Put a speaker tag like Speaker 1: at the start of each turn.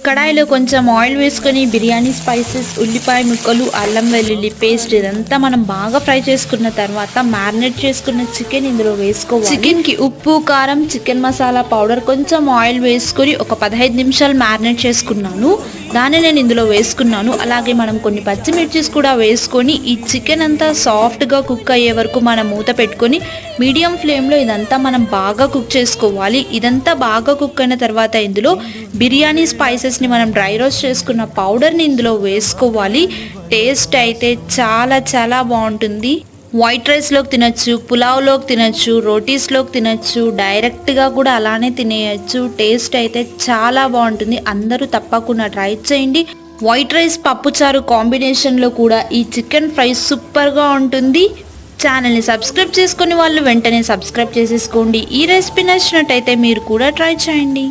Speaker 1: కడాయిలో కొంచెం ఆయిల్ వేసుకొని బిర్యానీ స్పైసెస్, ఉల్లిపాయ ముక్కలు, అల్లం వెల్లుల్లి పేస్ట్ ఇదంతా మనం బాగా ఫ్రై చేసుకున్న తర్వాత మ్యారినేట్ చేసుకున్న చికెన్ ఇందులో వేసుకోవాలి. చికెన్ కి ఉప్పు, కారం, చికెన్ మసాలా పౌడర్, కొంచెం ఆయిల్ వేసుకొని ఒక 15 నిమిషాలు మ్యారినేట్ చేసుకున్నాను. దాన్ని నేను ఇందులో వేసుకున్నాను. అలాగే మనం కొన్ని పచ్చిమిర్చిస్ కూడా వేసుకొని ఈ చికెన్ అంతా సాఫ్ట్గా కుక్ అయ్యే వరకు మనం మూత పెట్టుకొని మీడియం ఫ్లేమ్లో ఇదంతా మనం బాగా కుక్ చేసుకోవాలి. ఇదంతా బాగా కుక్ అయిన తర్వాత ఇందులో బిర్యానీ స్పైసెస్ని మనం డ్రై రోస్ట్ చేసుకున్న పౌడర్ని ఇందులో వేసుకోవాలి. టేస్ట్ అయితే చాలా చాలా బాగుంటుంది. వైట్ రైస్లోకి తినచ్చు, పులావ్లోకి తినచ్చు, రోటీస్లోకి తినచ్చు, డైరెక్ట్గా కూడా అలానే తినేయచ్చు. టేస్ట్ అయితే చాలా బాగుంటుంది. అందరూ తప్పకుండా ట్రై చేయండి. వైట్ రైస్ పప్పుచారు కాంబినేషన్లో కూడా ఈ చికెన్ ఫ్రై సూపర్గా ఉంటుంది. ఛానల్ని సబ్స్క్రైబ్ చేసుకుని వాళ్ళు వెంటనే సబ్స్క్రైబ్ చేసేసుకోండి. ఈ రెసిపీ నచ్చినట్టయితే మీరు కూడా ట్రై చేయండి.